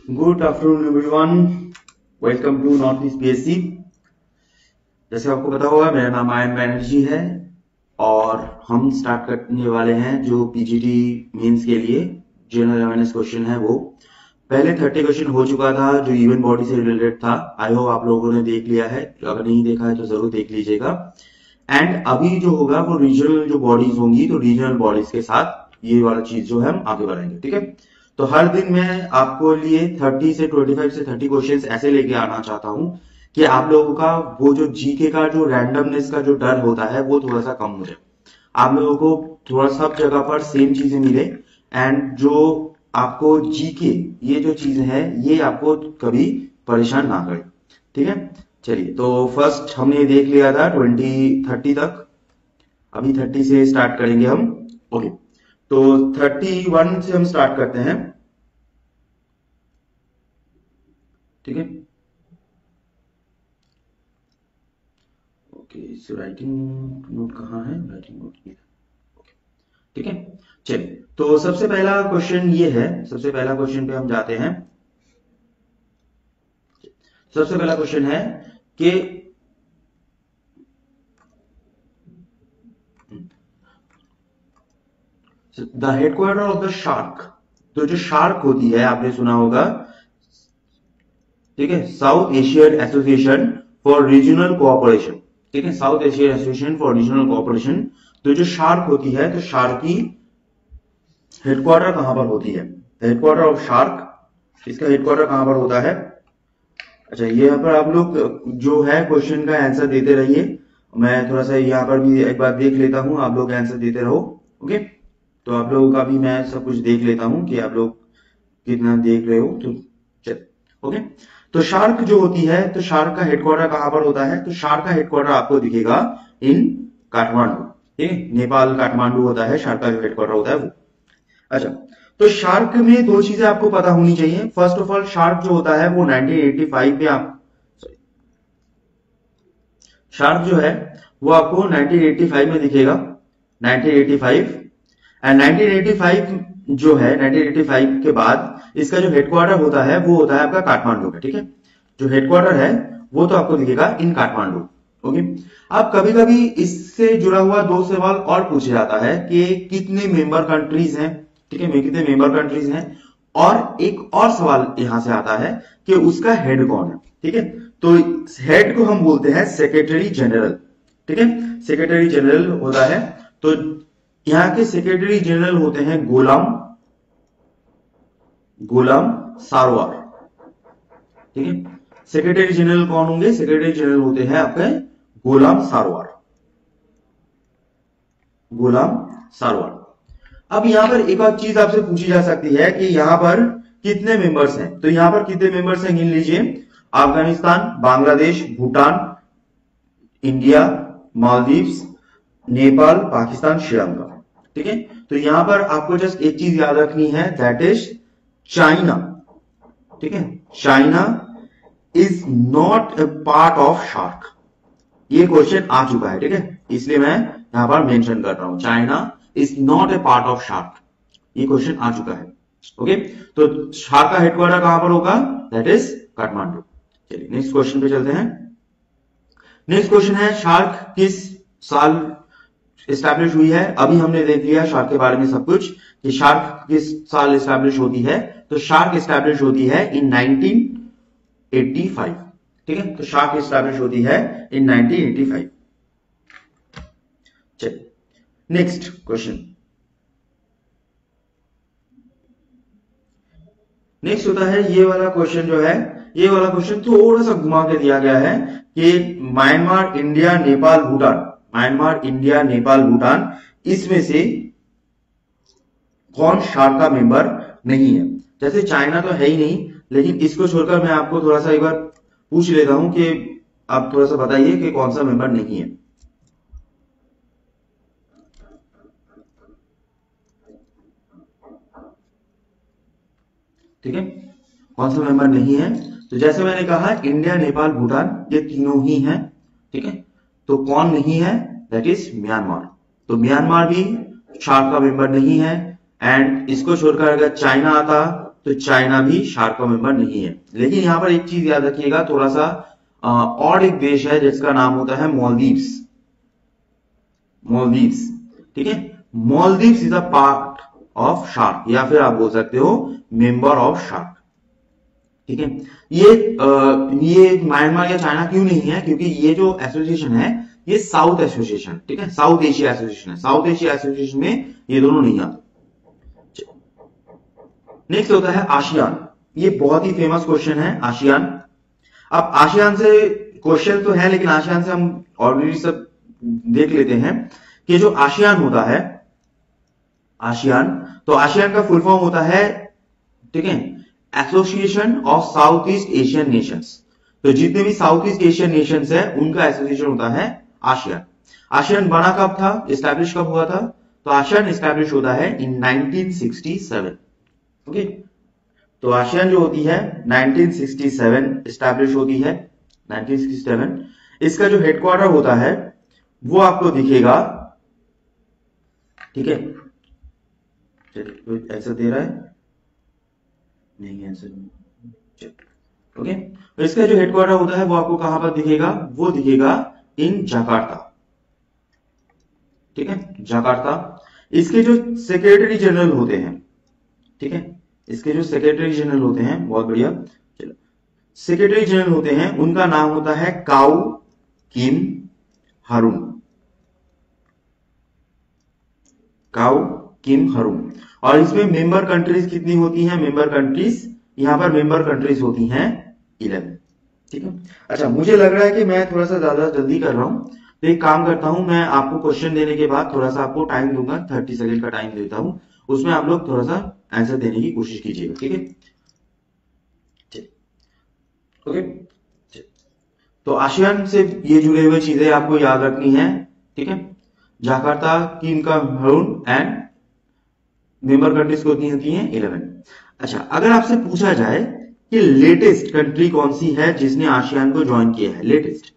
Good afternoon everyone, welcome to north east PSC. जैसे आपको पता होगा मेरा नाम आयन बैनर्जी है और हम स्टार्ट करने वाले हैं जो पीजीटी मेंस के लिए जनरल अवेयरनेस क्वेश्चन है। वो पहले 30 क्वेश्चन हो चुका था जो इवन बॉडी से रिलेटेड था। आई होप आप लोगों ने देख लिया है, अगर नहीं देखा है तो जरूर देख लीजिएगा। एंड अभी जो होगा वो रीजनल जो बॉडीज होंगी, तो रीजनल बॉडीज के साथ ये वाला चीज जो है हम आगे बढ़ाएंगे, ठीक है। तो हर दिन मैं आपको लिए 30 से 25 से 30 क्वेश्चंस ऐसे लेके आना चाहता हूं कि आप लोगों का वो जो जीके का जो रैंडमनेस का जो डर होता है वो थोड़ा सा कम हो जाए, आप लोगों को थोड़ा सब जगह पर सेम चीजें मिले एंड जो आपको जीके ये जो चीज है ये आपको कभी परेशान ना करे, ठीक है। चलिए, तो फर्स्ट हमने देख लिया था 30 तक, अभी 30 से स्टार्ट करेंगे हम। ओके, तो 31 से हम स्टार्ट करते हैं, ठीक है। ओके, इस राइटिंग नोट कहाँ है? राइटिंग नोट ये, ओके, ठीक है। चलिए, तो सबसे पहला क्वेश्चन ये है, सबसे पहला क्वेश्चन पे हम जाते हैं। सबसे पहला क्वेश्चन है कि the headquarter of the shark, तो जो शार्क होती है आपने सुना होगा, ठीक है, south Asian association for regional cooperation, ठीक है, south Asian association for regional cooperation. तो जो शार्क होती है, तो शार्क की हेडक्वार्टर कहां पर होती है? हेडक्वार्टर ऑफ शार्क, इसका हेडक्वार्टर कहां पर होता है? अच्छा, यहाँ पर आप लोग जो है क्वेश्चन का आंसर देते रहिए, मैं थोड़ा सा यहाँ पर भी एक बार देख लेता हूं, आप लोग आंसर देते रहो। ओके, तो आप लोगों का भी मैं सब कुछ देख लेता हूं कि आप लोग कितना देख रहे हो। तो चल, ओके, तो शार्क जो होती है, तो शार्क का हेडक्वार्टर कहां पर होता है? तो शार्क का हेडक्वार्टर आपको दिखेगा इन काठमांडू, ठीक है, नेपाल काठमांडू होता है शार्क का जो हेडक्वार्टर होता है वो। अच्छा, तो शार्क में दो चीजें आपको पता होनी चाहिए। फर्स्ट ऑफ ऑल, शार्क जो होता है वो 1985 पे शार्क जो है वो आपको 1985 में दिखेगा, 1985। एंड 1985 जो है, 1985 के बाद इसका जो हेडक्वार्टर होता है वो होता है आपका काठमांडू में, ठीक है। जो हेडक्वार्टर है वो तो आपको दिखेगा इन काठमांडू। ओके, अब कभी कभी इससे जुड़ा हुआ दो सवाल और पूछा जाता है कि कितने मेंबर कंट्रीज हैं, ठीक है, कितने मेंबर कंट्रीज हैं। और एक और सवाल यहां से आता है कि उसका हेड कौन है, ठीक है। तो हेड को हम बोलते हैं सेक्रेटरी जनरल, ठीक है, सेक्रेटरी जनरल होता है। तो यहां के सेक्रेटरी जनरल होते हैं गुलाम सारवार, ठीक है। सेक्रेटरी जनरल कौन होंगे? सेक्रेटरी जनरल होते हैं आपके गुलाम सारवार, गुलाम सारवार। अब यहां पर एक और चीज आपसे पूछी जा सकती है कि यहां पर कितने मेंबर्स हैं, तो यहां पर कितने मेंबर्स हैं गिन लीजिए। अफगानिस्तान, बांग्लादेश, भूटान, इंडिया, मालदीव्स, नेपाल, पाकिस्तान, श्रीलंका, ठीक है। तो यहां पर आपको जस्ट एक चीज याद रखनी है, दैट इज चाइना, ठीक है। China is not a part of shark. ये क्वेश्चन आ चुका है, ठीक है, इसलिए मैं यहां पर मेंशन कर रहा हूं, China is not a part of shark, ये क्वेश्चन आ चुका है। ओके, तो शार्क का हेडक्वार्टर कहां पर होगा? That is Kathmandu. चलिए, नेक्स्ट क्वेश्चन पे चलते हैं। नेक्स्ट क्वेश्चन है, शार्क किस साल एस्टैब्लिश हुई है? अभी हमने देख लिया शार्क के बारे में सब कुछ कि शार्क किस साल एस्टैब्लिश होती है। तो शार्क एस्टैब्लिश होती है इन 1985, ठीक है। तो शार्क एस्टैब्लिश होती है इन 1985। चलिए, नेक्स्ट क्वेश्चन। नेक्स्ट होता है ये वाला क्वेश्चन जो है, ये वाला क्वेश्चन थोड़ा सा घुमा के दिया गया है कि Myanmar, India, Nepal, Bhutan, Myanmar, India, Nepal, Bhutan, इसमें से कौन शार्क का मेंबर नहीं है? जैसे चाइना तो है ही नहीं, लेकिन इसको छोड़कर मैं आपको थोड़ा सा एक बार पूछ लेता हूं कि आप थोड़ा सा बताइए कि कौन सा मेंबर नहीं है, ठीक है, कौन सा मेंबर नहीं है? तो जैसे मैंने कहा, इंडिया, नेपाल, भूटान, ये तीनों ही हैं, ठीक है। तो कौन नहीं है? That is Myanmar. तो म्यांमार भी शार्क का मेंबर नहीं है। एंड इसको छोड़कर अगर चाइना आता तो चाइना भी शार्क का मेंबर नहीं है। लेकिन यहां पर एक चीज याद रखिएगा, थोड़ा सा और एक देश है जिसका नाम होता है मालदीव्स। मालदीव्स, ठीक है, Maldives is a part of shark, या फिर आप बोल सकते हो मेंबर ऑफ शार्क, ठीक है। ये म्यांमार या चाइना क्यों नहीं है, क्योंकि ये जो एसोसिएशन है ये साउथ एसोसिएशन, ठीक है, साउथ एशिया एसोसिएशन है। साउथ एशिया एसोसिएशन में ये दोनों नहीं आते। नेक्स्ट होता है आसियान। ये बहुत ही फेमस क्वेश्चन है, आसियान। अब आसियान से क्वेश्चन तो है, लेकिन आसियान से हम ऑलरेडी सब देख लेते हैं कि जो आसियान होता है, आसियान, तो आसियान का फुल फॉर्म होता है, ठीक है, association of South East Asian Nations. तो जितने भी साउथ ईस्ट एशियन नेशंस है उनका एसोसिएशन होता है आसियान। आसियान बना कब था, एस्टैब्लिश कब हुआ था, तो आसियान एस्टैब्लिश होता है इन 1967, ओके। तो आसियान जो होती है 1967 एस्टैब्लिश होती है, 1967। इसका जो हेडक्वार्टर होता है वो आपको दिखेगा, ठीक है, ऐसा दे रहा है, नहीं ऐसा नहीं, ओके। तो इसका जो हेडक्वार्टर होता है वो आपको कहां पर दिखेगा, वो दिखेगा इन जकार्ता, ठीक है, जकार्ता। इसके जो सेक्रेटरी जनरल होते हैं, ठीक है, इसके जो सेक्रेटरी जनरल होते हैं, बहुत बढ़िया, चलो, सेक्रेटरी जनरल होते हैं, उनका नाम होता है काउ किम हारून, काउ किम हारून। और इसमें मेंबर कंट्रीज कितनी होती हैं, मेंबर कंट्रीज, यहां पर मेंबर कंट्रीज होती हैं 11, ठीक है। अच्छा, मुझे लग रहा है कि मैं थोड़ा सा ज्यादा जल्दी कर रहा हूं, तो एक काम करता हूं, मैं आपको क्वेश्चन देने के बाद थोड़ा सा आपको टाइम दूंगा, 30 सेकंड का टाइम देता हूं, उसमें आप लोग थोड़ा सा आंसर देने की कोशिश कीजिएगा, ठीक है, ओके। तो आसियान से ये जुड़े हुए चीजें आपको याद रखनी है, ठीक है। जकार्ता की इनका हारून एंड मेंबर कंट्रीज कितनी होती हैं 11। अच्छा, अगर आपसे पूछा जाए कि लेटेस्ट कंट्री कौन सी है जिसने आसियान को ज्वाइन किया है, लेटेस्ट,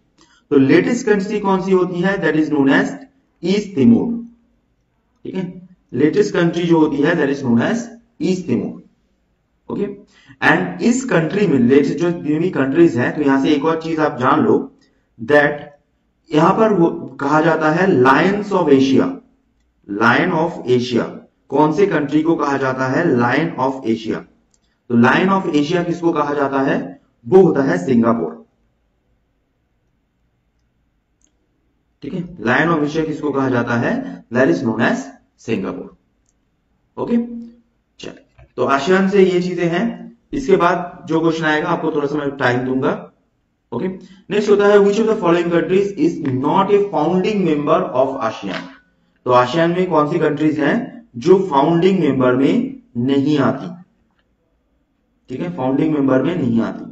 तो लेटेस्ट कंट्री कौन सी होती है, that is known as East Timor, ठीक है। लेटेस्ट कंट्री जो होती है that is known as East Timor, okay. And इस कंट्री में लेटेस्ट जो भी कंट्रीज है, तो यहां से एक और चीज आप जान लो, दैट यहां पर वो कहा जाता है lions of Asia, lion of Asia. कौन से कंट्री को कहा जाता है, लायन ऑफ एशिया। तो लायन ऑफ एशिया किसको कहा जाता है, वो होता है सिंगापुर, ठीक है। लायन ऑफ एशिया किसको कहा जाता है, that is known as Singapore, okay. चलिए, तो आसियान से ये चीजें हैं। इसके बाद जो क्वेश्चन आएगा आपको थोड़ा सा मैं टाइम दूंगा, ओके। नेक्स्ट होता है which of the following countries is not a founding member of ASEAN. तो आसियान में कौन सी कंट्रीज हैं जो फाउंडिंग मेंबर में नहीं आती, ठीक है, फाउंडिंग मेंबर में नहीं आती।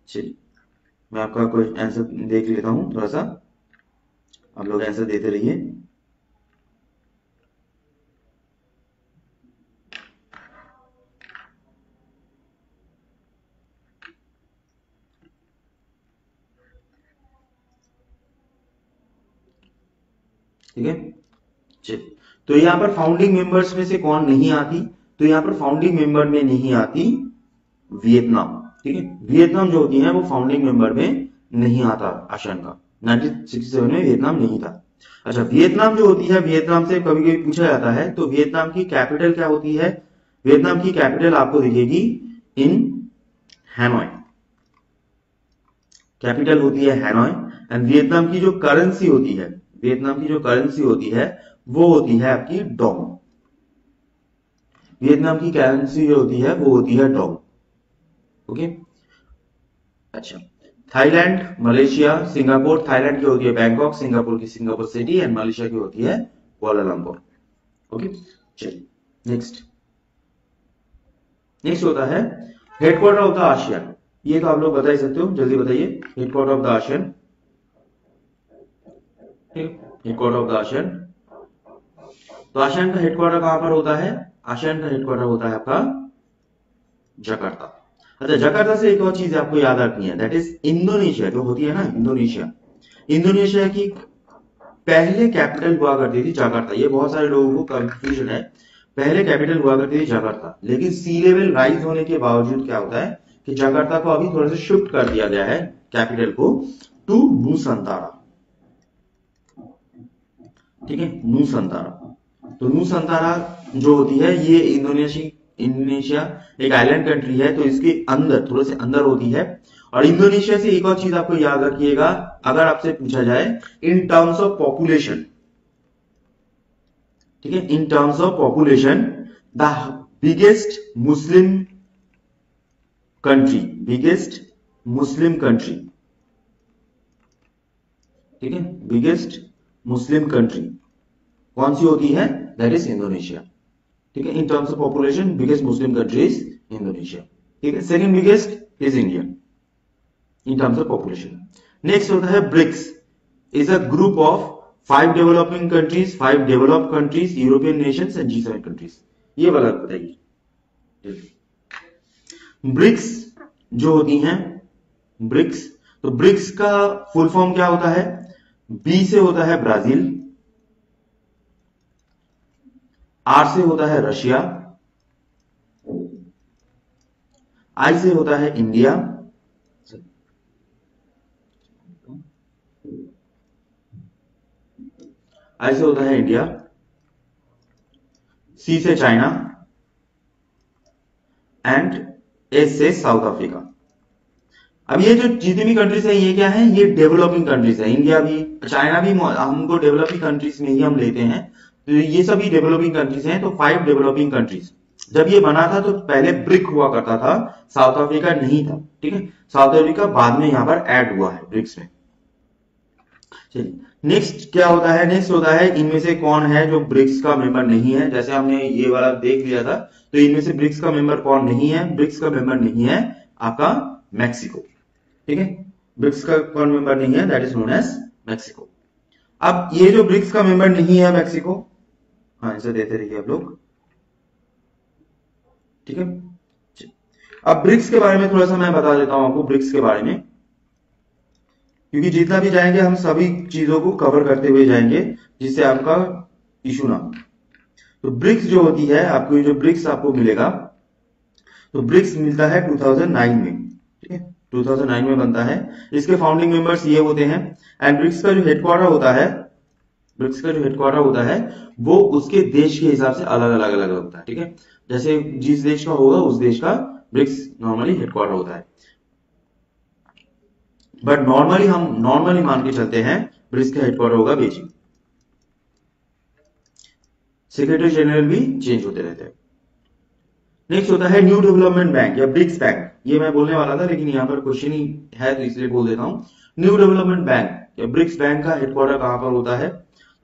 चलिए, मैं आपका कोई आंसर देख लेता हूं, थोड़ा सा आप लोग आंसर देते रहिए। ठीक है, चलिए, तो यहां पर फाउंडिंग मेंबर्स में से कौन नहीं आती, तो यहां पर फाउंडिंग मेंबर में नहीं आती वियतनाम, ठीक है। वियतनाम जो होती है वो फाउंडिंग मेंबर में नहीं आता आसियान का, 1967 में वियतनाम नहीं था। अच्छा, वियतनाम जो होती है, वियतनाम से कभी कभी पूछा जाता है, तो वियतनाम की कैपिटल क्या होती है, वियतनाम की कैपिटल आपको दिखेगी इन हैनोई, कैपिटल होती है हैनोई। एंड वियतनाम की जो करेंसी होती है, वियतनाम की जो करेंसी होती है वो होती है आपकी डोंग, वियतनाम की करेंसी जो होती है वो होती है डोंग, ओके। अच्छा, थाईलैंड, मलेशिया, सिंगापुर, थाईलैंड की होती है बैंकॉक, सिंगापुर की सिंगापुर सिटी, एंड मलेशिया की होती है कुआलालंपुर, ओके। चलिए, नेक्स्ट होता है हेडक्वार्टर ऑफ द आसियान। ये तो आप लोग बता ही सकते हो, जल्दी बताइए, headquarter of the ASEAN, headquarter of the ASEAN. तो आसियान का हेडक्वार्टर कहां पर होता है, आसियान का हेडक्वार्टर होता है आपका जकार्ता। अच्छा, जकार्ता से एक और चीज आपको याद रखनी है, दैट इज इंडोनेशिया जो होती है ना, इंडोनेशिया, इंडोनेशिया की पहले कैपिटल हुआ करती थी जकार्ता। ये बहुत सारे लोगों को कंफ्यूजन है, पहले कैपिटल हुआ करती थी जकार्ता, लेकिन सी लेवल राइज होने के बावजूद क्या होता है कि जकार्ता को अभी थोड़ा सा शिफ्ट कर दिया गया है कैपिटल को टू नूसंतारा। ठीक है, नूसंतारा। तो नूसंतारा जो होती है ये इंडोनेशिया एक आइलैंड कंट्री है, तो इसके अंदर थोड़े से अंदर होती है। और इंडोनेशिया से एक और चीज आपको याद रखिएगा, अगर आपसे पूछा जाए इन टर्म्स ऑफ पॉपुलेशन, ठीक है, in terms of population the biggest Muslim country, biggest Muslim country, ठीक है, बिगेस्ट मुस्लिम कंट्री कौन सी होती है? That is Indonesia. ठीक है, in terms of population biggest Muslim country is Indonesia. ठीक है, second biggest is India in terms of population. Next होता है BRICS, is a group of 5 developing countries, 5 developed countries, European nations and G7 countries. ये वाला बताइए। BRICS जो होती हैं ब्रिक्स, तो ब्रिक्स का फुल फॉर्म क्या होता है? बी से होता है ब्राजील, आर से होता है रशिया, आई से होता है इंडिया, आई से होता है इंडिया, सी से चाइना एंड एस से साउथ अफ्रीका। अब ये जो जितनी भी कंट्रीज है ये क्या है? ये डेवलपिंग कंट्रीज है। इंडिया भी, चाइना भी हमको डेवलपिंग कंट्रीज में ही हम लेते हैं, तो ये सभी डेवलपिंग कंट्रीज हैं। तो 5 डेवलपिंग कंट्रीज। जब ये बना था तो पहले ब्रिक हुआ करता था, साउथ अफ्रीका नहीं था। ठीक है, साउथ अफ्रीका बाद में यहां पर ऐड हुआ है ब्रिक्स में। चलिए नेक्स्ट क्या होता है? नेक्स्ट होता है इनमें से कौन है जो ब्रिक्स का मेंबर नहीं है। जैसे हमने ये वाला देख लिया था, तो इनमें से ब्रिक्स का मेंबर कौन नहीं है? ब्रिक्स का मेंबर नहीं है आपका मैक्सिको। ठीक है, ब्रिक्स का कौन मेंबर नहीं है? That is known as Mexico. अब ये जो ब्रिक्स का मेंबर नहीं है मैक्सिको, हाँ इसे देते रहिए आप लोग। ठीक है, अब ब्रिक्स के बारे में थोड़ा सा मैं बता देता हूं आपको, ब्रिक्स के बारे में, क्योंकि जितना भी जाएंगे हम सभी चीजों को कवर करते हुए जाएंगे जिससे आपका इशू ना हो। तो ब्रिक्स जो होती है, आपको जो ब्रिक्स आपको मिलेगा, तो ब्रिक्स मिलता है 2009 में। ठीक है, 2009 में बनता है। इसके फाउंडिंग मेंबर्स ये होते हैं। एंड ब्रिक्स का जो हेडक्वार्टर होता है, ब्रिक्स का जो हेडक्वार्टर होता है वो उसके देश के हिसाब से अलग अलग अलग होता है। ठीक है, जैसे जिस देश का होगा उस देश का ब्रिक्स नॉर्मली हेडक्वार्टर होता है। बट नॉर्मली हम नॉर्मली मान के चलते हैं ब्रिक्स का हेडक्वार्टर होगा बीजिंग। सेक्रेटरी जनरल भी चेंज होते रहते हैं। नेक्स्ट होता है न्यू डेवलपमेंट बैंक या ब्रिक्स बैंक। ये मैं बोलने वाला था लेकिन यहां पर क्वेश्चन ही है तो इसलिए बोल देता हूं। न्यू डेवलपमेंट बैंक या ब्रिक्स बैंक का हेडक्वार्टर कहां पर होता है?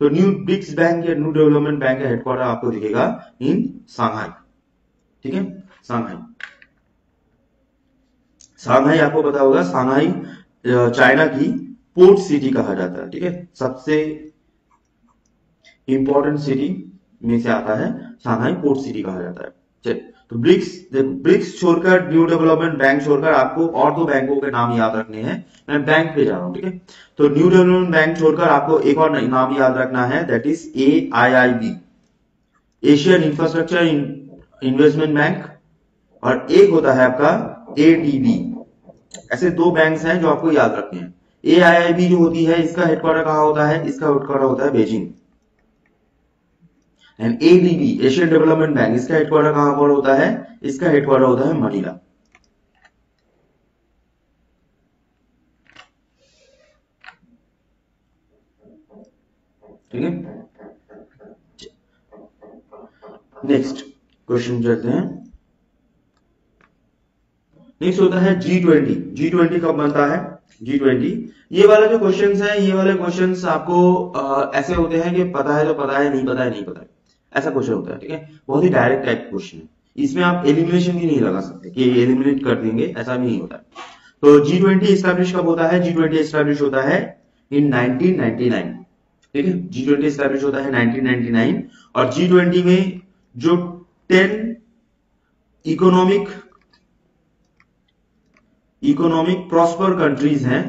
तो न्यू ब्रिक्स बैंक या न्यू डेवलपमेंट बैंक का हेडक्वार्टर आपको दिखेगा इन सांघाई। ठीक है, सांघाई। सांघाई आपको पता होगा, सांघाई चाइना की पोर्ट सिटी कहा जाता है। ठीक है, सबसे इंपॉर्टेंट सिटी में से आता है, सांघाई पोर्ट सिटी कहा जाता है। चलिए, तो ब्रिक्स, देखो ब्रिक्स छोड़कर, न्यू डेवलपमेंट बैंक छोड़कर आपको और 2 बैंकों के नाम याद रखने हैं। मैं बैंक पे जा रहा हूं। ठीक है, तो न्यू डेवलपमेंट बैंक छोड़कर आपको एक और नाम याद रखना है, that is AIIB, Asian infrastructure investment bank, और एक होता है आपका ADB। ऐसे 2 बैंक्स हैं जो आपको याद रखने हैं। AIIB जो होती है इसका हेडक्वार्टर कहां होता है? इसका हेडक्वार्टर होता है Beijing. And ADB, Asian development bank, इसका हेडक्वार्टर कहां पर होता है? इसका हेडक्वार्टर होता है मनीला। ठीक है, नेक्स्ट क्वेश्चन चलते हैं। नेक्स्ट होता है G20। G20 कब बनता है? G20, ये वाला जो क्वेश्चंस है, ये वाले क्वेश्चंस आपको ऐसे होते हैं कि पता है तो पता है, नहीं पता है नहीं पता है, ऐसा क्वेश्चन होता है। ठीक है, बहुत ही डायरेक्ट टाइप क्वेश्चन है। इसमें आप एलिमिनेशन भी नहीं लगा सकते कि एलिमिनेट कर देंगे, ऐसा भी नहीं होता है। तो G20 स्टैब्लिश कब होता है? G20 स्टैब्लिश होता है इन 1999। ठीक है, G20 स्टैब्लिश होता है 1999। और G20 में जो 10 इकोनॉमिक प्रॉस्पर कंट्रीज हैं,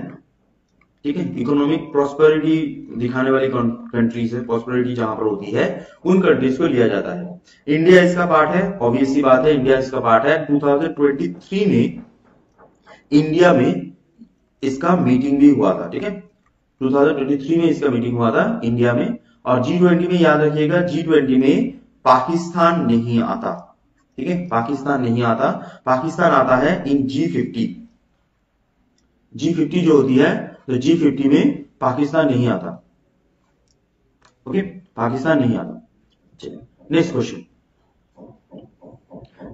ठीक है, इकोनॉमिक प्रॉस्पेरिटी दिखाने वाली कंट्रीज है, प्रॉस्पेरिटी जहां पर होती है उन कंट्रीज को लिया जाता है। इंडिया इसका पार्ट है, ऑब्वियस सी बात है, इंडिया इसका पार्ट है। 2023 में इंडिया में इसका मीटिंग भी हुआ था, ठीक है, 2023 में इसका मीटिंग हुआ था इंडिया में। और G20 में याद रखिएगा, G20 में पाकिस्तान नहीं आता, ठीक है, पाकिस्तान नहीं आता, पाकिस्तान आता है इन G50। G50 जो होती है, तो G50 में पाकिस्तान नहीं आता, ओके, पाकिस्तान नहीं आता। चलिए नेक्स्ट क्वेश्चन,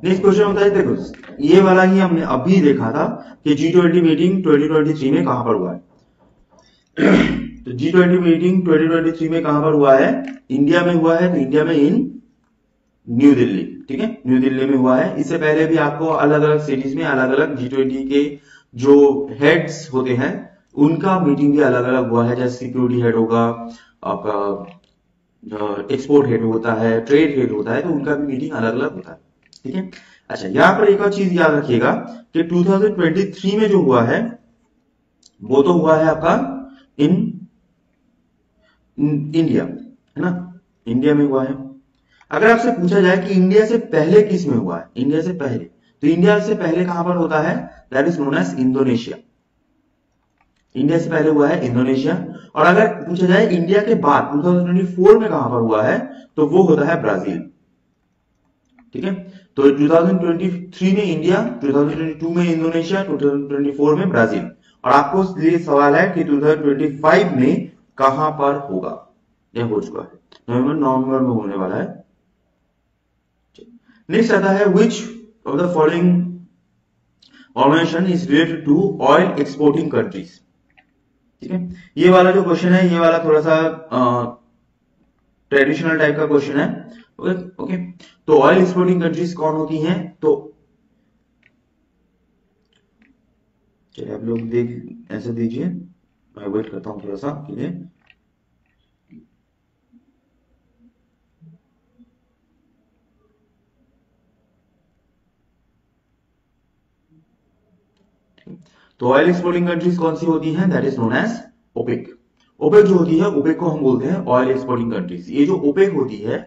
नेक्स्ट क्वेश्चन होता है, देखो ये वाला ही हमने अभी देखा था कि G20 मीटिंग 2023 में कहां पर हुआ है। तो G20 मीटिंग 2023 में कहां पर हुआ है, इंडिया में हुआ है। तो इंडिया में इन न्यू दिल्ली, ठीक है, न्यू दिल्ली में हुआ है। इससे पहले भी आपको अलग अलग सिटीज में अलग अलग G20 के जो हेड्स होते हैं उनका मीटिंग भी अलग अलग हुआ है। जैसे सिक्योरिटी हेड होगा, आपका एक्सपोर्ट हेड होता है, ट्रेड हेड होता है, तो उनका भी मीटिंग अलग अलग होता है, ठीक है। अच्छा, यहां पर एक और चीज याद रखिएगा कि 2023 में जो हुआ है वो तो हुआ है आपका इन इंडिया, है ना, इंडिया में हुआ है। अगर आपसे पूछा जाए कि इंडिया से पहले किस में हुआ है, इंडिया से पहले, तो इंडिया से पहले कहां पर होता है, that is known as Indonesia. India से पहले हुआ है इंडोनेशिया। और अगर पूछा जाए इंडिया के बाद 2024 में कहां पर हुआ है, तो वो होता है ब्राजील, ठीक है। तो 2023 में इंडिया, 2022 में इंडोनेशिया, 2024 में ब्राजील। और आपको लिए सवाल है कि 2025 में कहां पर होगा, यह हो चुका है, नवंबर में होने वाला है। नेक्स्ट आता है, which of the following organization is related to oil exporting countries, ठीक है। ये वाला जो क्वेश्चन है, ये वाला थोड़ा सा ट्रेडिशनल टाइप का क्वेश्चन है, ओके ओके। तो ऑयल एक्सपोर्टिंग कंट्रीज कौन होती हैं, तो चलिए आप लोग देख ऐसे दीजिए, मैं वेट करता हूं थोड़ा सा के लिए। तो ऑयल एक्सपोर्टिंग कंट्रीज कौन सी होती हैं, that is known as OPEC. OPEC जो होती है, ओपेक को हम बोलते हैं ऑयल एक्सपोर्टिंग कंट्रीज। ये जो ओपेक होती है,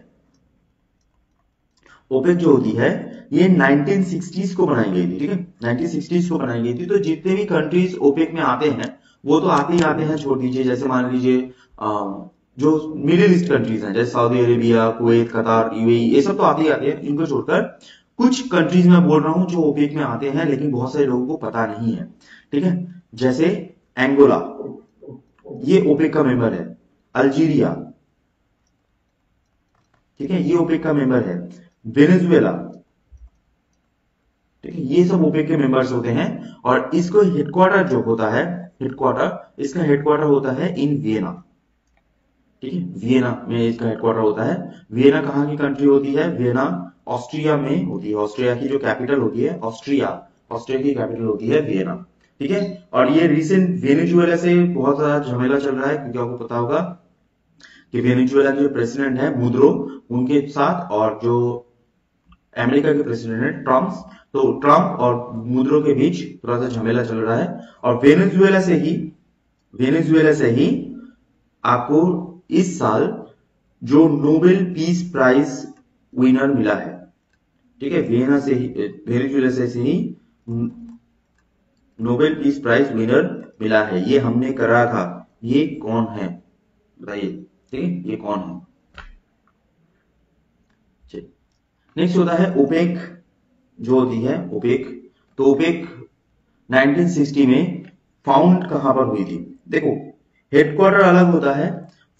ओपेक जो होती है, ये 1960s को बनाई गई थी, ठीक है, 1960s को बनाई गई थी। तो जितने भी कंट्रीज ओपेक में आते हैं वो तो आते ही आते हैं, छोड़ दीजिए, जैसे मान लीजिए जो मिडिल ईस्ट कंट्रीज हैं, जैसे सऊदी अरेबिया, कुवैत, कतार, यूएई, ये सब तो आते ही आते हैं। इनको छोड़कर कुछ कंट्रीज में बोल रहा हूं जो ओपेक में आते हैं, लेकिन बहुत सारे लोगों को पता नहीं है, ठीक है। जैसे एंगोला, ये ओपेक का मेंबर है। अल्जीरिया, ठीक है, ये ओपेक का मेंबर है। वेनेजुएला, ठीक है, ये सब ओपेक के मेंबर्स होते हैं। और इसको हेडक्वार्टर जो होता है, हेडक्वार्टर, इसका हेडक्वार्टर होता है इन वियना, ठीक है, वियना में इसका हेडक्वार्टर होता है। वियना कहां की कंट्री होती है, वियना ऑस्ट्रिया में होती है। ऑस्ट्रिया की जो कैपिटल होती है, ऑस्ट्रिया, ऑस्ट्रिया की कैपिटल होती है वियना, ठीक है। और ये रिसेंट वेनेजुएला से बहुत ज्यादा झमेला चल रहा है, क्योंकि आपको पता होगा कि वेनेजुएला के जो प्रेसिडेंट है मुद्रो, उनके साथ, और जो अमेरिका के प्रेसिडेंट है ट्रम्प, तो ट्रम्प और मुद्रो के बीच थोड़ा सा झमेला चल रहा है। और वेनेजुएला से ही आपको इस साल जो नोबेल पीस प्राइज विनर मिला है, ठीक है, वेनेजुएला से ही नोबेल पीस प्राइज विनर मिला है। ये हमने करा था, ये कौन है बताइए, ठीक है, ये कौन है। नेक्स्ट होता है ओपेक जो होती है, ओपेक। तो ओपेक 1960 में फाउंड कहां पर हुई थी, देखो हेडक्वार्टर अलग होता है,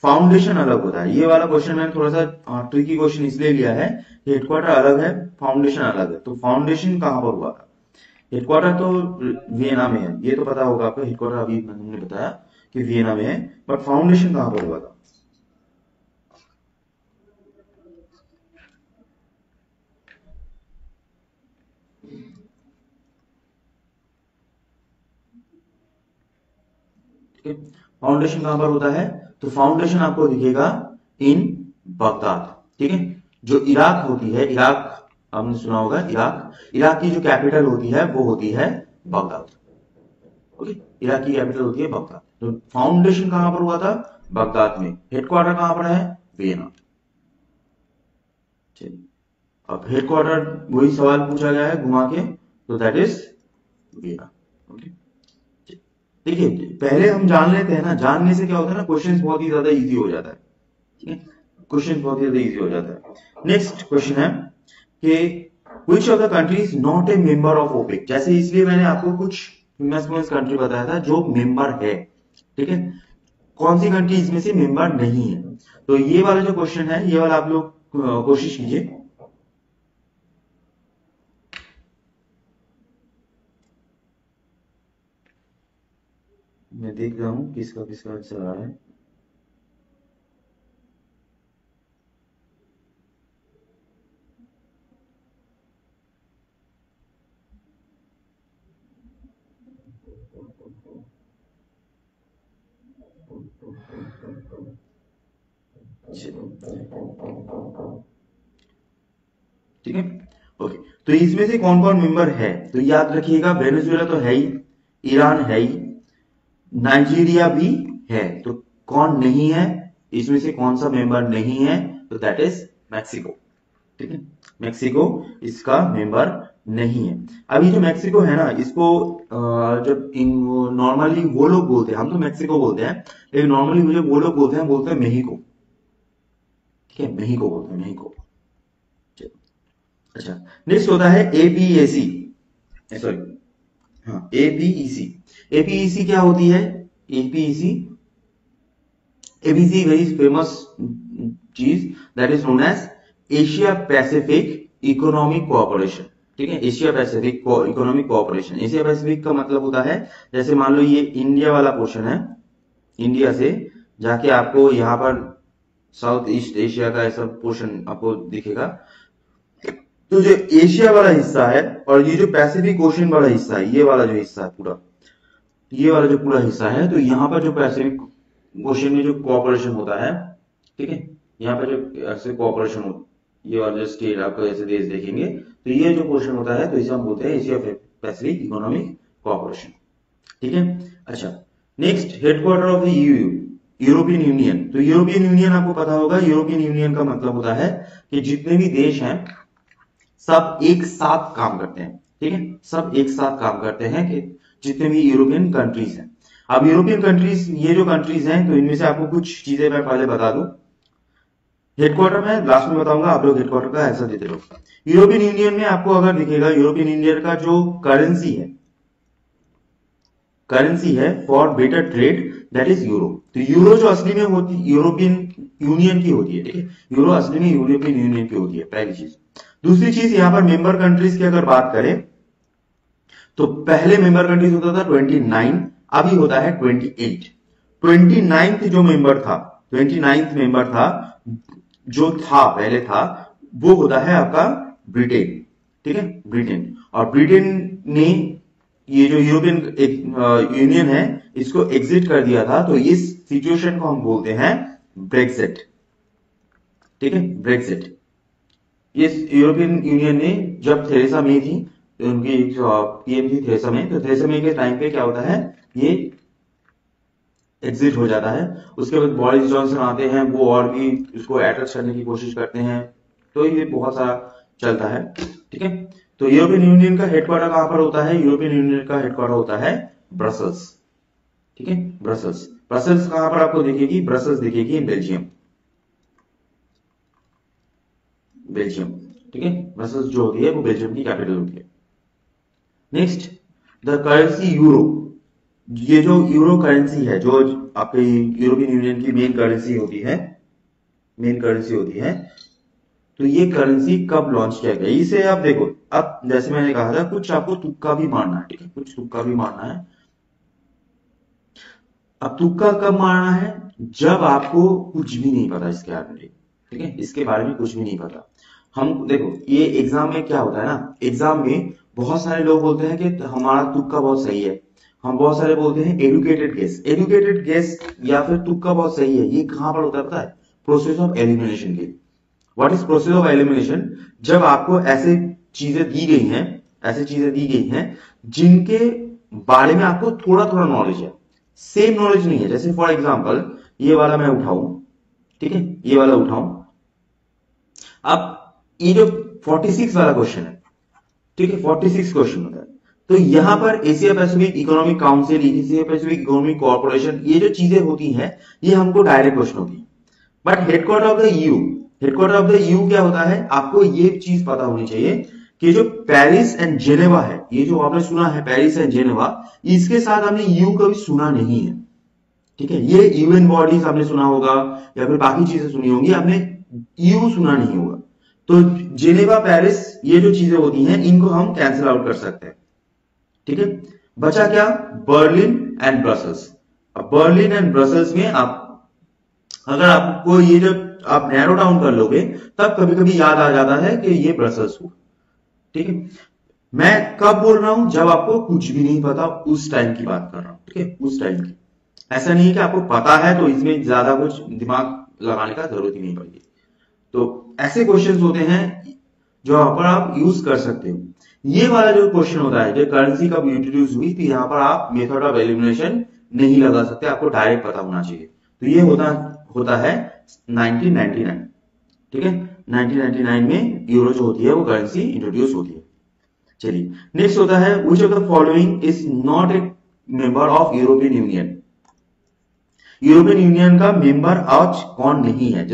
फाउंडेशन अलग होता है। ये वाला क्वेश्चन मैंने थोड़ा सा ट्रिकी क्वेश्चन इसलिए लिया है, हेडक्वार्टर अलग है, फाउंडेशन अलग है। तो फाउंडेशन कहां पर हुआ था, हेडक्वार्टर तो वियना में है, ये तो पता होगा आपको, हेडक्वार्टर अभी हमने बताया कि वियना में है, बट फाउंडेशन कहां पर हुआ था। फाउंडेशन कहां पर होता है, तो फाउंडेशन आपको दिखेगा इन बगदाद, ठीक है। जो इराक होती है, इराक आपने सुना होगा, इराक की जो कैपिटल होती है वो होती है बगदाद, ओके, इराक की कैपिटल होती है बगदाद। तो फाउंडेशन कहां पर हुआ था? बगदाद में। हेडक्वार्टर कहां पर है? वियना। अब हेडक्वार्टर वही सवाल पूछा गया है घुमा के, तो दैट इज वियना। ओके, देखिए पहले हम जान लेते हैं ना, जानने से क्या होता है ना, क्वेश्चन बहुत ही ज्यादा इजी हो जाता है। ठीक है, क्वेश्चन बहुत ही ज्यादा इजी हो जाता है। नेक्स्ट क्वेश्चन है कि which of the country is not a member of OPEC। जैसे इसलिए मैंने आपको कुछ फेमस कंट्री बताया था जो मेंबर है। ठीक है, कौन सी कंट्री इसमें से मेंबर नहीं है? तो ये वाला जो क्वेश्चन है, ये वाला आप लोग कोशिश कीजिए। मैं देख रहा हूं किसका किसका आंसर आ रहा है। ठीक है, ओके, तो इसमें से कौन कौन मेंबर है? तो याद रखिएगा, वेनेजुएला तो है ही, ईरान है ही, नाइजीरिया भी है। तो कौन नहीं है इसमें से, कौन सा मेंबर नहीं है? तो दैट इज मैक्सिको। ठीक है, मैक्सिको इसका मेंबर नहीं है। अभी जो मैक्सिको है ना, इसको जब नॉर्मली वो लोग बोलते हैं, हम तो मैक्सिको बोलते हैं, लेकिन नॉर्मली मुझे वो लोग बोलते हैं मेहिको। ठीक है, मेहिको बोलते हैं, मेहिको। अच्छा, नेक्स्ट होता है एपीएसी, सॉरी, हाँ, एपीईसी। एपीईसी क्या होती है? एपीईसी, एपीसी वेरी फेमस चीज, that is known as Asia Pacific Economic Cooperation. ठीक है, Asia Pacific Economic Cooperation. Asia Pacific का मतलब होता है, जैसे मान लो ये इंडिया वाला पोर्शन है, इंडिया से जाके आपको यहाँ पर साउथ ईस्ट एशिया का ऐसा पोर्शन आपको दिखेगा। तो जो एशिया वाला हिस्सा है और ये जो पैसिफिक ओशन वाला हिस्सा है, ये वाला जो हिस्सा है पूरा, ये वाला जो पूरा हिस्सा है, तो यहाँ पर जो पैसिफिक ओशन में जो कोऑपरेशन होता है, ठीक है, यहाँ पर जो ऐसे कोऑपरेशन होता है, ये वाला जो स्टेट आपको ऐसे देश देखेंगे, तो ये जो पोर्शन होता है, तो इसे हम बोलते हैं एशिया पैसिफिक इकोनॉमिक कोऑपरेशन। ठीक है, अच्छा, next, headquarter of the EU, European union. तो यूरोपियन यूनियन आपको पता होगा, यूरोपियन यूनियन का मतलब होता है कि जितने भी देश हैं सब एक साथ काम करते हैं। ठीक है, सब एक साथ काम करते हैं कि जितने भी यूरोपियन कंट्रीज हैं। अब यूरोपियन कंट्रीज, ये जो कंट्रीज हैं, तो इनमें से आपको कुछ चीजें मैं पहले बता दूं। हेडक्वार्टर में लास्ट में बताऊंगा, आप लोग हेडक्वार्टर का आंसर देते रहो। यूरोपियन यूनियन में आपको अगर दिखेगा, यूरोपियन यूनियन का जो करेंसी है for better trade, that is euro. तो यूरो जो असली में होती यूरोपियन यूनियन की होती है। ठीक है, यूरो असली में यूरोपियन यूनियन की होती है, पहली चीज। दूसरी चीज, यहां पर मेंबर कंट्रीज की अगर बात करें, तो पहले मेंबर कंट्रीज होता था 29, अभी होता है 28। 29th जो मेंबर था, 29th मेंबर था जो था पहले था, वो होता है आपका ब्रिटेन। ठीक है, ब्रिटेन। और ब्रिटेन ने ये जो यूरोपियन यूनियन है, इसको एग्जिट कर दिया था। तो इस सिचुएशन को हम बोलते हैं ब्रेक्सिट। ठीक है, ब्रेक्सिट। ये यूरोपियन यूनियन ने, जब थेरेसा मे थी, तो उनकी पीएम थी थेरेसा मे, तो थेरेसा मे के टाइम पे क्या होता है, ये एग्जिट हो जाता है। उसके बाद बोरिस जॉनसन आते हैं, वो और भी उसको अटैच करने की कोशिश करते हैं, तो ये बहुत सारा चलता है। ठीक है, तो यूरोपियन यूनियन का हेडक्वार्टर कहां पर होता है? यूरोपियन यूनियन का हेडक्वार्टर होता है ब्रसल्स। ठीक है, ब्रसल्स। ब्रसल्स कहां पर आपको दिखेगी? ब्रसल्स दिखेगी बेल्जियम, बेल्जियम। ठीक है, ब्रसल्स जो होती है वो बेल्जियम की कैपिटल होती है। Next, the currency euro. ये जो यूरो करेंसी है, जो आपके यूरोपियन यूनियन की मेन करेंसी होती है, तो ये करेंसी कब लॉन्च किया गया? इसे आप देखो, अब जैसे मैंने कहा था, कुछ आपको तुक्का भी मारना है। ठीक है, कुछ तुक्का भी मारना है। अब तुक्का कब मारना है? जब आपको कुछ भी नहीं पता इसके बारे में। ठीक है, इसके बारे में कुछ भी नहीं पता। हम देखो, ये एग्जाम में क्या होता है ना, एग्जाम में बहुत सारे लोग बोलते हैं कि हमारा तुक्का बहुत सही है, हम बहुत सारे बोलते हैं एडुकेटेड गेस या फिर तुक्का बहुत सही है। ये कहां पर होता है पता है? प्रोसेस ऑफ एलिमिनेशन के। What is process of elimination? जब आपको ऐसे चीजें दी गई हैं जिनके बारे में आपको थोड़ा थोड़ा नॉलेज है, सेम नॉलेज नहीं है। जैसे फॉर एग्जांपल ये वाला मैं उठाऊं, ठीक है, ये वाला उठाऊं, अब ये जो 46 वाला क्वेश्चन है, ठीक है, 46 क्वेश्चन होता है, तो यहां पर Asia Pacific economic council, Asia Pacific economic corporation, ये जो चीजें होती हैं ये हमको डायरेक्ट क्वेश्चन होती है। But headquarter of the EU, headquarter of the EU क्या होता है, आपको ये चीज पता होनी चाहिए कि जो पेरिस एंड जेनेवा है, ये जो आपने सुना है पेरिस एंड जेनेवा, इसके साथ आपने ईयू कभी सुना नहीं है, ठीक है। ये यूएन बॉडीज आपने सुना होगा या फिर बाकी चीजें सुनी होंगी, आपने ईयू सुना नहीं होगा। तो जेनेवा, पेरिस, ये जो चीजें होती हैं इनको हम कैंसिल आउट कर सकते हैं, ठीक है। बचा क्या, बर्लिन एंड ब्रसल्स। अब बर्लिन एंड ब्रसल्स में आप अगर आपको ये जो आप नैरो डाउन कर लोगे तब कभी कभी याद आ जाता है कि ये ब्रसल्स हुआ, ठीक है। मैं कब बोल रहा हूं, जब आपको कुछ भी नहीं पता, उस टाइम की बात कर रहा हूं, ठीक है, उस टाइम की। ऐसा नहीं है कि आपको पता है तो इसमें ज्यादा कुछ दिमाग लगाने का जरूरत ही नहीं पड़ेगी। तो ऐसे क्वेश्चंस होते हैं जो यहाँ पर आप यूज कर सकते हो। ये वाला जो क्वेश्चन होता है, जो करेंसी कब इंट्रोड्यूस हुई, तो यहाँ पर आप मेथड ऑफ एलिमिनेशन नहीं लगा सकते, आपको डायरेक्ट पता होना चाहिए। तो ये होता है 1999, ठीक है, 1999 में यूरो जो होती है वो करेंसी इंट्रोड्यूस होती है। चलिए नेक्स्ट होता है, which of the following is not a member of European union. European union का मेंबर आज कौन नहीं है।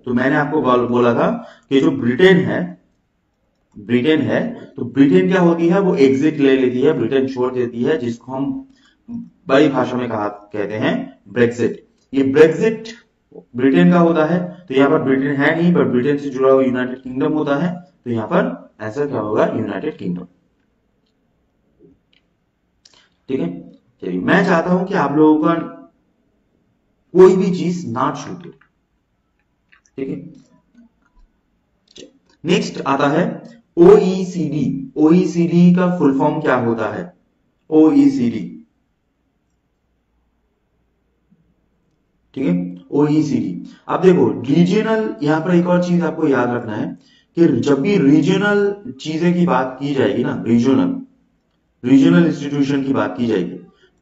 तो मैंने आपको बोला था कि जो ब्रिटेन है, तो ब्रिटेन क्या होती है, वो एग्जिट ले लेती है, ब्रिटेन छोड़ देती है, जिसको हम बड़ी भाषा में कहते हैं ब्रेक्सिट। ये ब्रेक्सिट ब्रिटेन का होता है, तो यहाँ पर ब्रिटेन है नहीं, पर ब्रिटेन से जुड़ा हुआ यूनाइटेड किंगडम होता है, तो यहाँ पर आंसर क्या होगा, यूनाइटेड किंगडम, ठीक है। चलिए मैं चाहता हूं कि आप लोगों का कोई भी चीज ना छूटे, ठीक है। नेक्स्ट आता है ओईसीडी। ओईसीडी का फुल फॉर्म क्या होता है, ओईसीडी, ठीक है, ओईसीडी। अब देखो रीजनल, यहां पर एक और चीज आपको याद रखना है कि जब भी रीजनल चीजें की बात की जाएगी ना, रीजनल इंस्टीट्यूशन की बात की जाएगी,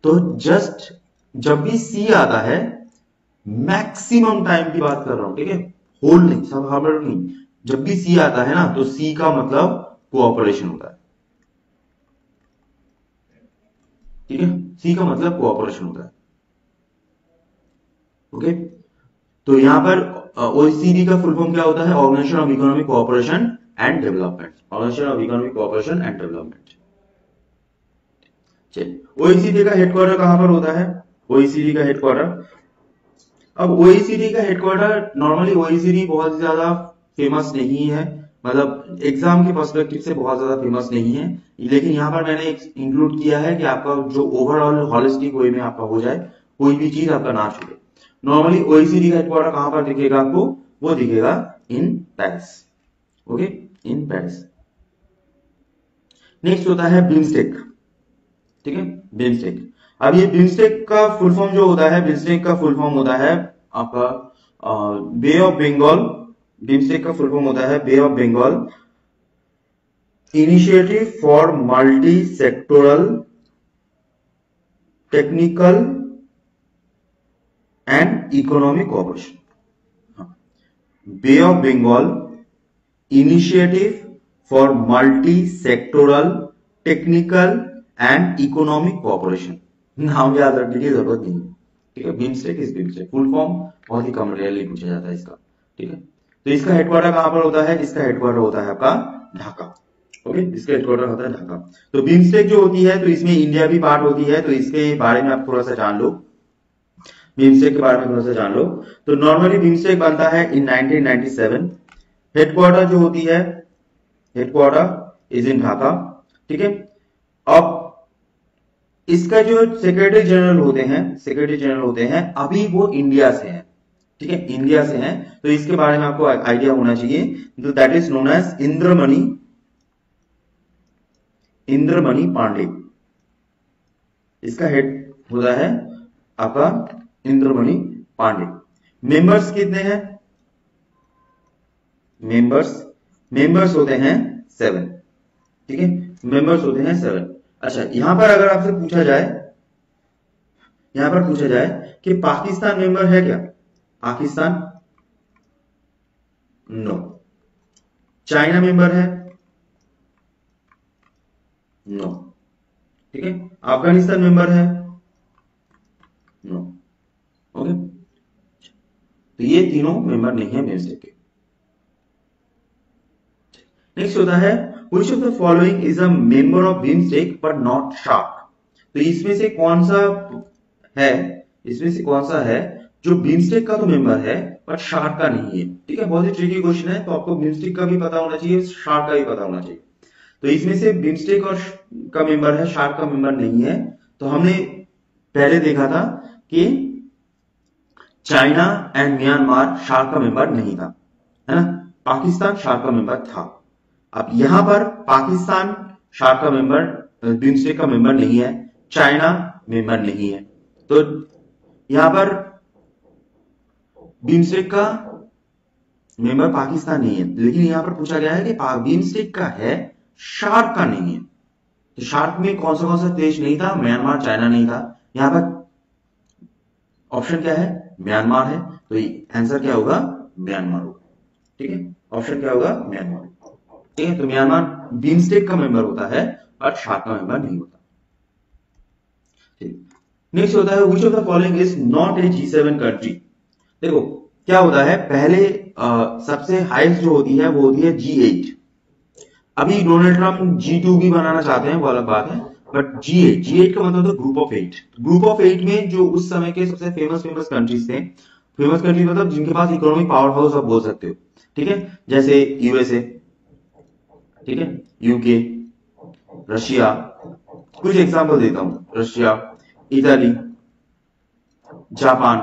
तो जस्ट जब भी सी आता है, मैक्सिमम टाइम की बात कर रहा हूं, ठीक है, होल नहीं, सब हार्ड नहीं, जब भी सी आता है ना, तो सी का मतलब कोऑपरेशन होता है, ठीक है, सी का मतलब कोऑपरेशन होता है, ओके। तो यहां पर ओईसीडी का फुल फॉर्म क्या होता है, Organisation of Economic Cooperation and Development, Organisation of Economic Cooperation and Development. चलिए ओईसीडी का हेडक्वार्टर कहां पर होता है, ओईसीडी का हेडक्वार्टर। अब ओईसीडी का हेडक्वार्टर, नॉर्मली ओईसीडी बहुत ज्यादा फेमस नहीं है, मतलब एग्जाम के पर्सपेक्टिव से बहुत ज्यादा फेमस नहीं है, लेकिन यहां पर मैंने इंक्लूड किया है कि आपका जो ओवरऑल हॉलिस्टिक वे में आपका हो जाए, कोई भी चीज आपका ना छूटे। नॉर्मली ओईसीडी का हेडक्वार्टर कहां पर दिखेगा आपको, वो दिखेगा in Paris, okay, in Paris. Next होता है बिम्स्टेक, ठीक है, बिम्स्टेक। अब ये बिम्स्टेक का फुल फॉर्म जो होता है, बिम्स्टेक का फुल फॉर्म होता है आपका बे ऑफ बंगाल। बिम्स्टेक का फुल फॉर्म होता है bay of Bengal initiative for multi sectoral technical and economic cooperation. Bay of Bengal initiative for multi sectoral technical and economic cooperation, नाम याद रखने की जरूरत नहीं, ठीक है। BIMSTEC is BIMSTEC, full form बहुत ही कम रेयरली पूछा जाता है इसका, ठीक है। तो इसका हेडक्वार्टर कहां पर होता है, इसका हेडक्वार्टर होता है आपका ढाका, ओके, इसका हेडक्वार्टर होता है ढाका। तो बिम्स्टेक जो होती है, तो इसमें इंडिया भी पार्ट होती है, तो इसके बारे में आप थोड़ा सा जान लो, बिम्स्टेक के बारे में थोड़ा सा जान लो। तो नॉर्मली बिम्स्टेक बनता है इन 1997। हेडक्वार्टर जो होती है, हेडक्वार्टर इज इन ढाका, ठीक है। अब इसका जो सेक्रेटरी जनरल होते हैं अभी वो इंडिया से हैं, ठीक है, इंडिया से हैं, तो इसके बारे में आपको आइडिया होना चाहिए। तो that is known as Indramani Pande, इसका हेड होता है आपका इंद्रमणि पांडे। मेंबर्स कितने हैं, मेंबर्स होते हैं 7, ठीक है, मेंबर्स होते हैं 7। अच्छा, यहां पर अगर आपसे पूछा जाए यहां पर पूछा जाए कि पाकिस्तान मेंबर है क्या? पाकिस्तान नो। चाइना मेंबर है? नो। ठीक है। अफगानिस्तान मेंबर है? नो। ओके, तो ये तीनों मेंबर नहीं है बिम्स्टेक के। नेक्स्ट होता है which of the following is a member of BIMSTEC but not SHARK? तो इसमें से कौन सा है, इसमें से कौन सा है जो बिम्स्टेक का तो मेंबर है बट शार्क का नहीं है? ठीक है, बहुत ही ट्रिकी क्वेश्चन है, तो आपको बिम्स्टेक का भी पता होना चाहिए, शार्क का भी पता होना चाहिए। तो इसमें से बिम्स्टेक और का मेंबर है, शार्क का मेंबर नहीं है। तो हमने पहले देखा था कि चाइना एंड म्यांमार शार्क का मेंबर नहीं था, है ना, पाकिस्तान शार्क का मेंबर था। अब यहां पर पाकिस्तान शार्क का मेंबर, बिम्स्टेक का मेंबर नहीं है, चाइना मेंबर नहीं है, तो यहां पर बिम्स्टेक का मेंबर पाकिस्तान नहीं है, लेकिन यहां पर पूछा गया है कि बिम्स्टेक का है, शार्क का नहीं है। तो शार्क में कौन सा देश नहीं था? म्यांमार, चाइना नहीं था। यहां पर ऑप्शन क्या है? म्यांमार है, तो आंसर क्या होगा? म्यांमार होगा। ठीक है, ऑप्शन क्या होगा? म्यांमार। ठीक है, तो म्यांमार बिम्स्टेक का मेंबर होता है और शार्क का मेंबर नहीं होता। नेक्स्ट होता है which of the following is not a G7 country? देखो क्या होता है, पहले सबसे हाईएस्ट जो होती है वो होती है G8। अभी डोनाल्ड ट्रंप G2 भी बनाना चाहते हैं, वो अलग बात है, बट G8 का मतलब होता है ग्रुप ऑफ 8। ग्रुप ऑफ 8 में जो उस समय के सबसे फेमस कंट्रीज थे, फेमस कंट्रीज मतलब जिनके पास इकोनॉमिक पावर हाउस आप बोल सकते हो, ठीक है, जैसे यूएसए, ठीक है, यूके, रशिया, कुछ एग्जांपल देता हूं, रशिया, इटली, जापान,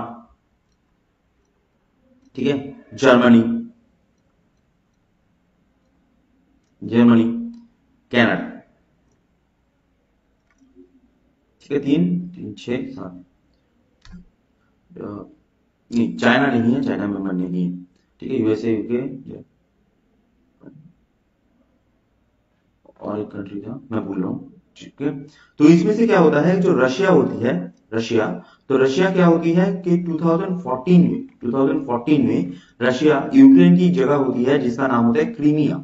ठीक है, जर्मनी, कनाडा, ठीक है, 3 6 7, नहीं चाइना नहीं है, चाइना मेंबर नहीं है, ठीक है, यूएसए, यूके, और एक कंट्री था मैं भूल रहा हूं, ठीक है। तो इसमें से क्या होता है, जो रशिया होती है, रशिया, तो रशिया क्या होती है कि 2014 में रशिया यूक्रेन की जगह होती है जिसका नाम होता है क्रीमिया,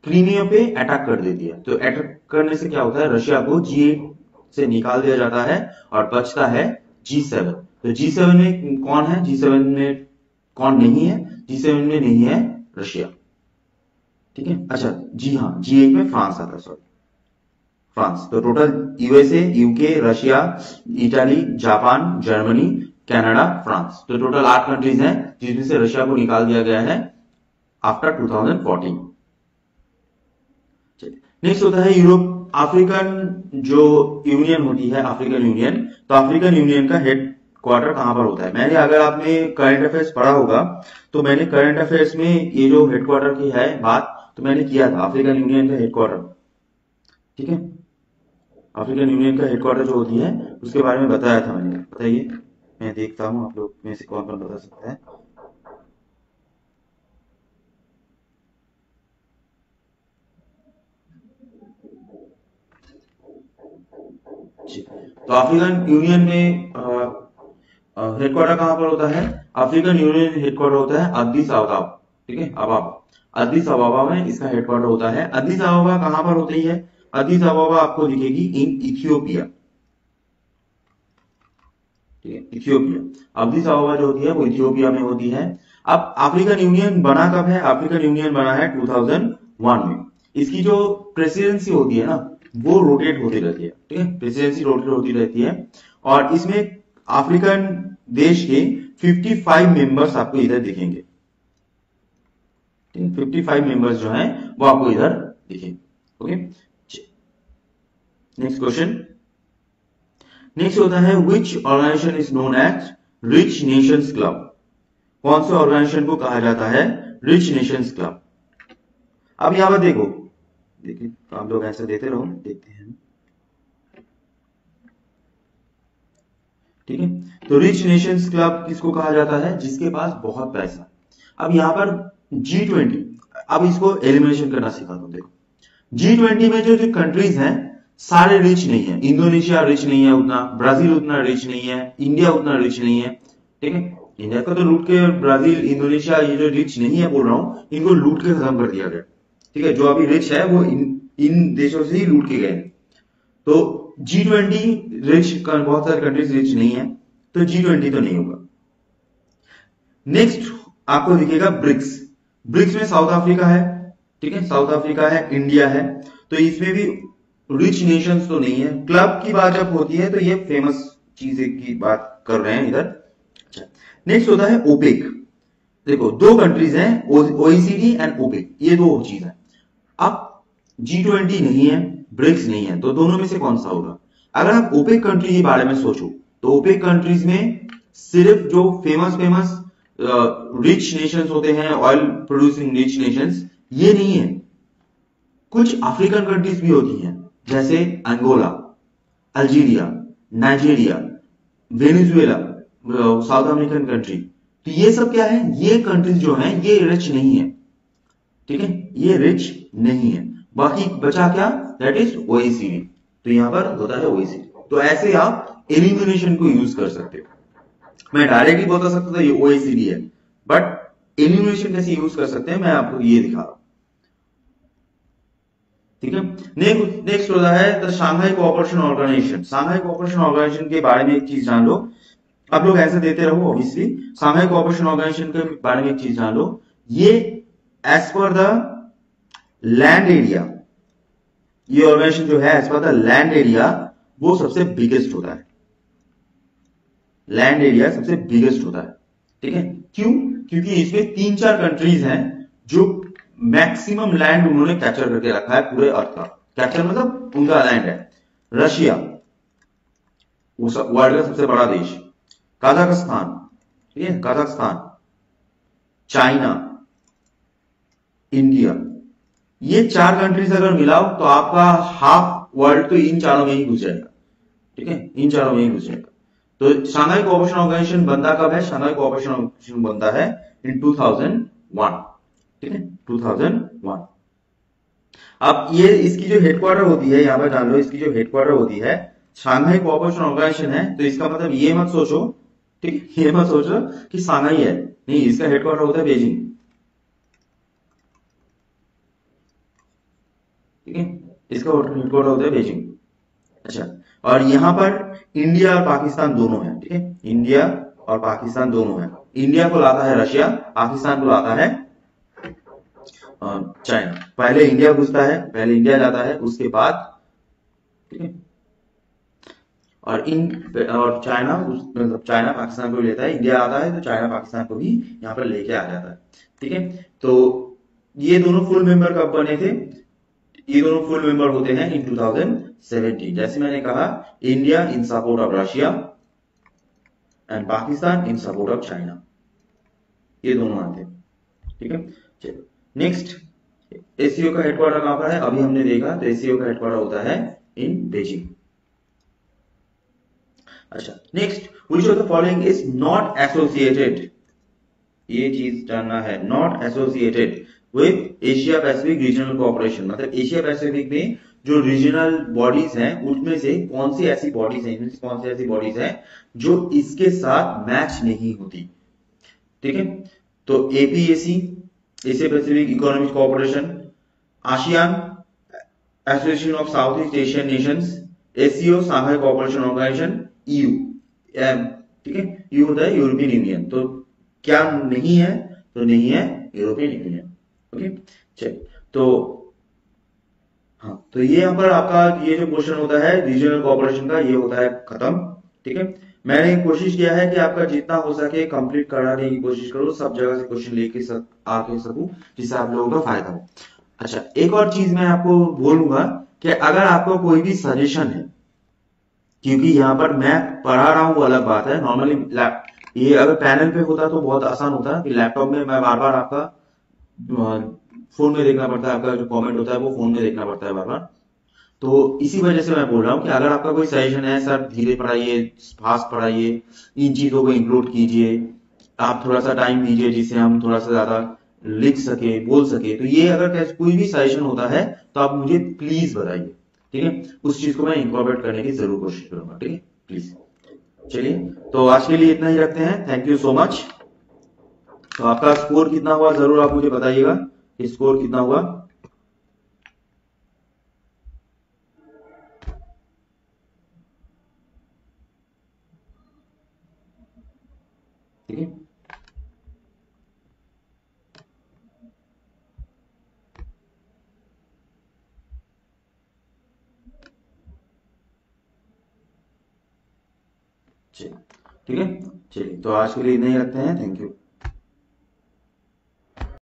क्रीमिया पे अटैक कर देती है। तो अटैक करने से क्या होता है, रशिया को G8 से निकाल दिया जाता है और बचता है G7। तो G7 में कौन है? G7 में कौन नहीं है? G7 में नहीं है रशिया, ठीक है। अच्छा जी हाँ, G8 में फ्रांस आता है, सॉरी फ्रांस। तो total USA, UK, Russia, Italy, Japan, Germany, Canada, France, तो टोटल 8 कंट्रीज हैं जिसमें से रशिया को निकाल दिया गया है आफ्टर 2014। नेक्स्ट होता है यूरोप, अफ्रीकन जो यूनियन होती है, अफ्रीकन यूनियन, तो अफ्रीकन यूनियन का हेड क्वार्टर कहां पर होता है? मैंने, अगर आपने करंट अफेयर्स पढ़ा होगा तो मैंने करंट अफेयर्स में ये जो हेडक्वार्टर की है बात तो मैंने किया था, अफ्रीकन यूनियन का हेडक्वार्टर, ठीक है, अफ्रीकन यूनियन का हेडक्वार्टर जो होती है उसके बारे में बताया था मैंने। बताइए, मैं देखता हूं आप लोग में से कौन कौन बता सकता है। तो अफ्रीकन यूनियन में हेडक्वार्टर कहां पर होता है? अफ्रीकन यूनियन हेडक्वार्टर होता है अद्दीस अबाबा, ठीक है, अबाबा, अद्दीस अबाबा में इसका हेडक्वार्टर होता है। अद्दीस अबाबा कहां पर होती है? अद्दीस अबाबा आपको दिखेगी इन इथियोपिया, ठीक है, इथियोपिया। अद्दीस अबाबा जो होती है वो इथियोपिया में होती है। अब अफ्रीकन यूनियन बना कब है? अफ्रीकन यूनियन बना है 2001 में। इसकी जो प्रेसिडेंसी होती है ना वो रोटेट होती रहती है, ठीक है, प्रेसिडेंसी रोटेट होती रहती है, और इसमें अफ्रीकन देश के 55 मेंबर्स आपको इधर दिखेंगे, ठीक है, 55 मेंबर्स जो हैं वो आपको इधर दिखेंगे। Okay, next question. नेक्स्ट होता है which organization is known as rich nations club? कौन से ऑर्गेनाइजेशन को कहा जाता है रिच नेशंस क्लब? अब यहां पर देखो, देखिए आप लोग ऐसे देते रहो, देखते हैं, ठीक है। तो रिच नेशंस क्लब किसको कहा जाता है? जिसके पास बहुत पैसा। अब यहां पर G20, अब इसको एलिमिनेशन करना सिखा दो। देखो G20 में जो जो कंट्रीज हैं सारे रिच नहीं है, इंडोनेशिया रिच नहीं है उतना, ब्राजील उतना रिच नहीं है, इंडिया उतना रिच नहीं है, ठीक है। इंडिया को तो लूट के ब्राजील, इंडोनेशिया, ये जो रिच नहीं है बोल रहा हूं, इनको लूट के खत्म कर दिया गया, ठीक है। जो अभी रिच है वो इन देशों से ही लूट के गए। तो G20 रिच, बहुत सारे कंट्रीज रिच नहीं है, तो G20 तो नहीं होगा। नेक्स्ट आपको दिखेगा ब्रिक्स। ब्रिक्स में साउथ अफ्रीका है, ठीक है, साउथ अफ्रीका है, इंडिया है, तो इसमें भी रिच नेशंस तो नहीं है। क्लब की बात जब होती है तो ये फेमस चीजें की बात कर रहे हैं इधर। अच्छा, नेक्स्ट होता है ओपेक। देखो दो कंट्रीज हैं, OECD एंड ओपेक, ये दो चीज है। अब G20 नहीं है, ब्रिक्स नहीं है, तो दोनों में से कौन सा होगा? अगर आप ओपेक कंट्री के बारे में सोचो तो ओपेक कंट्रीज में सिर्फ जो फेमस रिच नेशंस होते हैं, ऑयल प्रोड्यूसिंग रिच नेशंस, ये नहीं है। कुछ अफ्रीकन कंट्रीज भी होती हैं, जैसे Angola, Algeria, Nigeria, Venezuela, South American country. तो ये सब क्या है? ये कंट्रीज जो हैं ये रिच नहीं है, ठीक है, ये रिच नहीं है। बाकी बचा क्या? That is OECD। तो यहां पर होता है OECD। तो ऐसे आप एलिमिनेशन को यूज कर सकते हो। मैं डायरेक्टली बता सकता था ये OECD है, बट एलिमिनेशन कैसे यूज कर सकते हैं मैं आपको ये दिखा रहा हूं, ठीक है। नेक्स्ट होता है the Shanghai Cooperation Organisation. Shanghai Cooperation Organisation के बारे में एक चीज जान लो, आप लोग ऐसे देते रहो ऑब्वियसली। शांघाई कोऑपरेशन ऑर्गेनाइजेशन के बारे में एक चीज जान लो, ये as per the land area, ये ऑर्गेनाइजेशन जो है as per the land area वो सबसे बिगेस्ट होता है। लैंड एरिया सबसे बिगेस्ट होता है, ठीक है। क्यों? क्योंकि इसमें 3-4 कंट्रीज हैं जो मैक्सिमम लैंड उन्होंने कैप्चर करके रखा है पूरे अर्थ का। कैप्चर मतलब उनका लैंड है। रशिया, वर्ल्ड का सबसे बड़ा देश, कजाकिस्तान, ठीक है, कजाकिस्तान, चाइना, इंडिया, ये 4 कंट्रीज अगर मिलाओ तो आपका हाफ वर्ल्ड तो इन चारों में ही घुस जाएगा, ठीक है, इन चारों में ही घुस जाएगा। तो शांघाई कोऑपरेशन ऑर्गेनाइजेशन बनता कब है? शांघाई कोऑपरेशन ऑर्गेनाइजेशन बनता है इन 2001, ठीक है, 2001। अब ये इसकी जो हेडक्वार्टर होती है, यहां पर जान लो, इसकी जो हेडक्वार्टर होती है शांघाई कोऑपरेशन ऑर्गेनाइजेशन है, तो इसका मतलब ये मत सोचो, ठीक, ये मत सोचो कि शांघाई है, नहीं, इसका हेडक्वार्टर होता है बेजिंग, ठीक है, इसका हेडक्वार्टर होता है बेजिंग। अच्छा, और यहां पर इंडिया और पाकिस्तान दोनों है, ठीक है, इंडिया और पाकिस्तान दोनों है। इंडिया को लाता है रशिया, पाकिस्तान को लाता है चाइना। पहले इंडिया घुसता है, पहले इंडिया जाता है, उसके बाद, ठीक है, और चाइना, मतलब चाइना पाकिस्तान को लेता है, इंडिया आता है तो चाइना पाकिस्तान को भी यहां पर लेके आ जाता है, ठीक है। तो ये दोनों फुल मेंबर कब बने थे? ये दोनों फुल मेंबर होते हैं इन 2017। जैसे मैंने कहा, India in support of Russia and Pakistan in support of China, ये दोनों आते हैं, ठीक है। चलो नेक्स्ट, एसीओ का हेडक्वार्टर कहां पर है? अभी हमने देखा, तो एसीओ का हेडक्वार्टर होता है इन बेजिंग। अच्छा, next, which of the following is not associated, ये चीज जानना है, not associated with Asia Pacific regional cooperation. मतलब एशिया पैसिफिक में जो रीजनल बॉडीज हैं उनमें से कौन सी ऐसी बॉडीज हैं, इनमें से कौन सी ऐसी बॉडीज हैं जो इसके साथ मैच नहीं होती, ठीक है। तो APAC, Asia Pacific Economic Cooperation, ASEAN, Association of South East Asian Nations, SCO, Shanghai Cooperation Organisation, EU, ठीक है, EU होता है यूरोपियन यूनियन। तो क्या नहीं है? तो नहीं है यूरोपियन यूनियन, ओके। चलिए, तो हाँ, तो ये यहां पर आपका ये जो क्वेश्चन होता है रीजनल कोऑपरेशन का, ये होता है खत्म, ठीक है। मैंने कोशिश किया है कि आपका जितना हो सके कंप्लीट कराने की कोशिश करूं, सब जगह से क्वेश्चन लेके आके सकूं, जिससे आप लोगों का फायदा हो। अच्छा, एक और चीज मैं आपको बोलूंगा कि अगर आपको कोई भी सजेशन है, क्योंकि यहाँ पर मैं पढ़ा रहा हूं अलग बात है, नॉर्मली ये अगर पैनल पे होता तो बहुत आसान होता कि लैपटॉप में मैं बार बार आपका फोन में देखना पड़ता है, आपका जो कमेंट होता है वो फोन में देखना पड़ता है बार बार। तो इसी वजह से मैं बोल रहा हूँ कि अगर आपका कोई सजेशन है, सर धीरे पढ़ाइए, फास्ट पढ़ाइए, इन चीजों को इंक्लूड कीजिए, आप थोड़ा सा टाइम दीजिए जिससे हम थोड़ा सा ज्यादा लिख सके, बोल सके, तो ये अगर कोई भी सजेशन होता है तो आप मुझे प्लीज बताइए, ठीक है, उस चीज को मैं इंकॉर्पोरेट करने की जरूर कोशिश करूंगा। ठीक है, प्लीज। चलिए, तो आज के लिए इतना ही रखते हैं। Thank you so much. तो आपका स्कोर कितना हुआ जरूर आप मुझे बताइएगा, स्कोर कितना हुआ। ठीक है, चलिए, ठीक है, चलिए, तो आज के लिए इतना ही रखते हैं। Thank you.